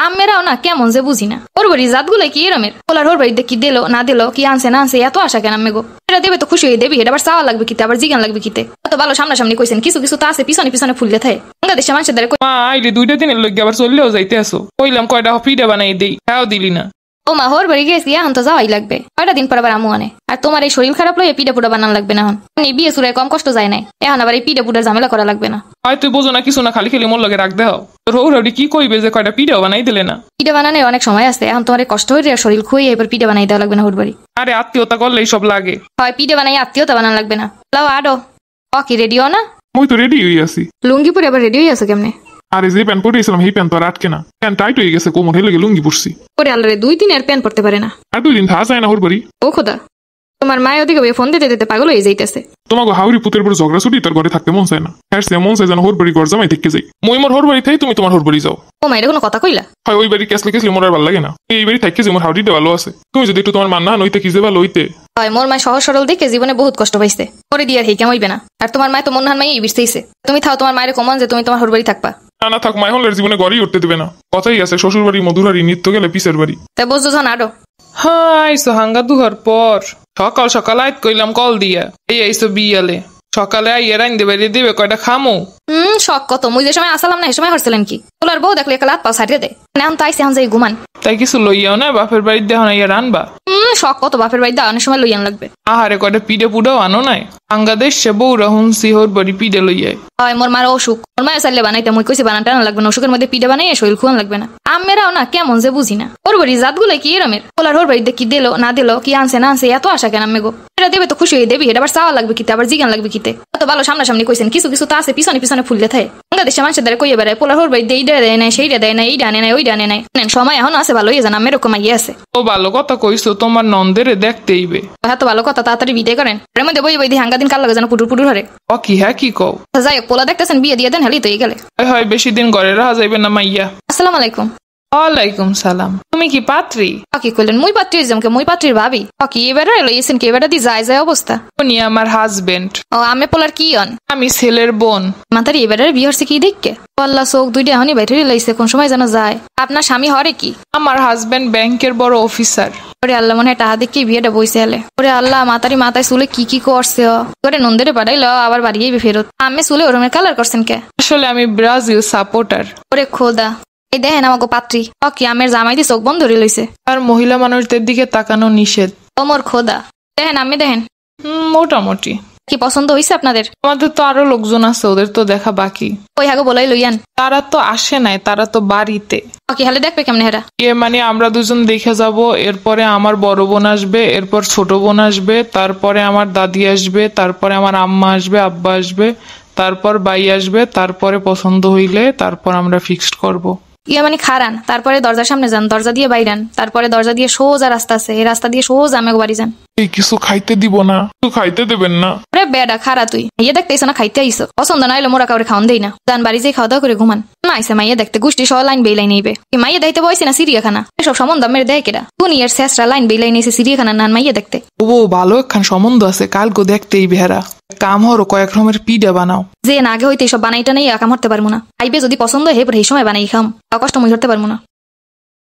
আমেরাও না কেমন যে বুঝি না। ওর বাড়ি জাতগুলো কি এরমের? ওলার ওর বাড়িতে কি দিলো না দিলো, কি আনছে না আনছে, এত আশা কেন আম্মে গো? এটা দেবে তো খুশি হয়ে দেবি, এটা আবার চাওয়া লাগবে কিতে, আবার জিগান লাগবে কিতে? এত ভালো সামনাসামনি কইছেন, কিছু কিছু তো আছে পিছনে পিছনে ফুললে থাকে। বাংলাদেশে মানুষের দ্বারা মা আইলে 2টা দিনের লগে আবার চললেও যাইতে আসো। কইলাম কয়টা পিঠা বানাই দেই, তাও দিলি না। ও মা হোর বাড়ি গেছি, এখন তো যাওয়াই লাগবে। কয়টা দিন পর আবার আমু আনে। আর তোমার এই শরীর খারাপ লইয়া পিঠা পুটা বানান লাগবে না। এখন বিয়ে সুরায় কম কষ্ট যায় নাই, এখন আবার এই পিঠা পুটার ঝামেলা করা লাগবে না। হয় তুই বোঝো না কিছু না, খালি খালি মোর লগে রাখ দেও। তোর হৌরাউরি কি কইবে যে কয়টা পিঠাও বানাই দিলে না? পিঠা বানানোর অনেক সময় আছে, এখন তোমার কষ্ট হয়ে শরীর খুঁয়ে এবার পিঠা বানাই দেওয়া লাগবে না হোর বাড়ি। আরে আত্মীয়তা করলে সব লাগে। হয় পিঠা বানাই আত্মীয়তা বানান লাগবে না। লাও আডো কি রেডিও না? মই তো রেডি হয়ে আছি। লুঙ্গি পরে আবার রেডি হয়ে আছে কেমনে? আরে যে প্যান্ট পরেছিলাম সেই প্যান্ট তো আর আটকে না, প্যান্ট টাইট হয়ে গেছে, কোমর হেলে লুঙ্গি পরছি। ওরে আল্লাহ রে, 2-3 এর প্যান্ট পরতে পারে না। আর 2 দিন থাকা যায় না হোর বাড়ি। ও খোদা, তোমার মায়ের ওদিকে ফোন দিতে দিতে পাগল হয়ে যাইতেছে। তোমাকে হাউরি পুতের পর ঝগড়া ছুটি তার ঘরে থাকতে মন চায় না। হ্যাঁ সে মন চায় যেন হোর বাড়ি ঘর জামাই থেকে যাই। মই মোর হোর বাড়ি থাই, তুমি তোমার হোর বাড়ি যাও। ও মায়ের কোনো কথা কইলা? হয় ওই বাড়ি কেসলে কেসলে মোর আর ভালো লাগে না। এই বাড়ি থাকতে যে মোর হাউরিটা ভালো আছে। তুমি যদি একটু তোমার মান না নইতে কি যে ভালো হইতে। হয় মোর মায় সহজ সরল দেখে জীবনে বহুত কষ্ট পাইছে, পরে দিয়ে আর হেই কেমন হইবে না। আর তোমার মায় তো মন হান মাই বিরতেইছে। তুমি থাও, তোমার মায়ের কমন যে তুমি তোমার হোর বাড়ি থাকবা। না না থাক, মাই হলের জীবনে ঘরেই উঠতে দেবে না। কথাই আছে শ্বশুর বাড়ি মধুর হাড়ি, নিত্য গেলে পিসের বাড়ি। তাই বুঝছো যখন আডো। হ্যাঁ আইসো হাঙ্গা দুহার পর সকাল সকাল আইত কইলাম কল দিয়া, এই আইসো বিয়ালে। সকালে আইয়া রাইন্দে বাইরে দেবে কয়টা খামো। শখ কত, মুই যে সময় আসলাম না সে সময় হরছিলেন কি? তোলার বউ দেখলে একটা লাত পাও ছাড়িয়ে দেয়। এখন তো আইসি, এখন যাই ঘুমান। তাই কিছু লইয়াও না, বাপের বাড়ির দেহ না ইয়া রানবা। শখ কত, বাপের বাড়ি অনেক সময় লইয়ান লাগবে। আহারে কয়টা পিঠে পুডাও আনো নাই। বাংলাদেশ সে বউরা হুনসি হোর বাড়ি পিঠে লইয়াই। হয় মোর মার অসুখ, মোর মায়ের চাইলে বানাইতে মুই কইছি বানাটা না লাগবে না, অসুখের মধ্যে পিঠে বানাই শরীর খুয়ান লাগবে না। আমেরাও না কেমন যে বুঝি না। ওর বাড়ি জাতগুলো কি এরমের? ওলার ওর বাড়িতে কি দিলো না দিলো, কি আনছে না আনছে, এত আশা কেন আম্মে গো? এটা দেবে তো খুশি হয়ে দেবি, এটা আবার চাওয়া লাগবে কিতে, আবার জিগান লাগবে কিতে? এত ভালো সামনাসামনি কইছেন, কিছু কিছু তো আছে পিছনে পিছনে ফুললে থাকে। বাংলাদেশে মানুষের দ্বারা কইয়ে বেড়ায় পোলার ওর বাড়িতে এইটা দেয় নাই, সেইটা দেয় নাই, এইটা আনে নাই, ওইটা আনে নাই। সময় এখন আছে, ভালো হয়ে যান, আমের এরকম আইয়ে আছে। ও ভালো কথা কইছো, তোমার নন্দেরে দেখতেইবে। এত ভালো কথা, তাড়াতাড়ি বিটে করেন। এর মধ্যে বই বই দিয়ে হাঙ্গা দিন কাল লাগে যেন পুটুর পুটুর হরে। ও কি হ্যাঁ কি কও? যাই হোক, পোলা দেখতেছেন বিয়ে দিয়ে দেন, হেলি তো এই গেলে। হয় বেশি দিন ঘরে রাহা যাইবে না মাইয়া। আসসালামু আলাইকুম। ওয়ালাইকুম সালাম। তুমি কি পাত্রী? কি কইলেন? মুই পাত্রীর জমকে, মুই পাত্রীর ভাবি। কি এবারে লইছেন কি? এবারে দি যায় যায় অবস্থা। উনি আমার হাজবেন্ড। ও আমি পোলার কি অন? আমি ছেলের বোন। মাতারি এবারে বিয়ে হচ্ছে কি দেখকে? আল্লাহ চোখ দুইটা এখনই বাইরে লাইছে, কোন সময় যেন যায়। আপনার স্বামী হরে কি? আমার হাজবেন্ড ব্যাংকের বড় অফিসার। ওরে আল্লাহ, মনে হয় টাহা দেখি বিয়েটা বইছে এলে। ওরে আল্লাহ, মাতারি মাথায় চুলে কি কি করছে? ওরে নন্দেরে পাঠাইল, আবার বাড়িয়ে ফেরত। আমি চুলে ওরমের কালার করছেন কে? আসলে আমি ব্রাজিল সাপোর্টার। ওরে খোদা, এই দেখেন আমাকে পাত্রী। কি আমের জামাই দিয়ে চোখ বন্ধ ধরে লইছে। আর মহিলা মানুষদের দিকে তাকানো নিষেধ। ও মোর খোদা, দেখেন আমি দেখেন। মোটামুটি। কি পছন্দ হয়েছে আপনাদের? আমাদের তো আরো লোকজন আছে, ওদের তো দেখা বাকি। ওই হাগো বলাই লইয়ান। তারা তো আসে নাই, তারা তো বাড়িতে। কি হালে দেখবে কেমনে হেরা? মানে আমরা দুজন দেখে যাব, এরপরে আমার বড় বোন আসবে, এরপর ছোট বোন আসবে, তারপরে আমার দাদি আসবে, তারপরে আমার আম্মা আসবে, আব্বা আসবে, তারপর বাই আসবে, তারপরে পছন্দ হইলে তারপর আমরা ফিক্সড করব। মানে খারান, তারপরে দরজার সামনে যান, দরজা দিয়ে বাইরান, তারপরে দরজা দিয়ে সোজা রাস্তা আছে, এই রাস্তা দিয়ে সোজা আমি বাড়ি যান। এই কিছু খাইতে দিব না? তুই খাইতে দেবেন না? আরে বেডা খারা, তুই ইয়ে দেখতেইছ না খাইতে আইসো? পছন্দ না হইলে মোরা কাউরে খাওয়ান দেই না। যান বাড়ি যেয়ে খাওয়া দাওয়া করে ঘুমান। মাইসে মাইয়া দেখতে গোষ্ঠী সহ লাইন বেলাই নিবে। মাইয়া দেখতে বইছে না সিরিয়াখানা, এসব সম্বন্ধ মেরে দেয় কেডা? দুনিয়ার শেষরা লাইন বেলাই নিয়েছে সিরিয়াখানা নান মাইয়া দেখতে। ও ভালো একখান সম্বন্ধ আছে, কালকে দেখতেই বেহারা। কাম হরো কয়েক রকমের পিঠা বানাও। যে না আগে হইতে সব বানাইটা নেই কাম হতে পারবো না। আইবে যদি পছন্দ হয় এই সময় বানাই খাম, কষ্ট মই ধরতে পারবো না।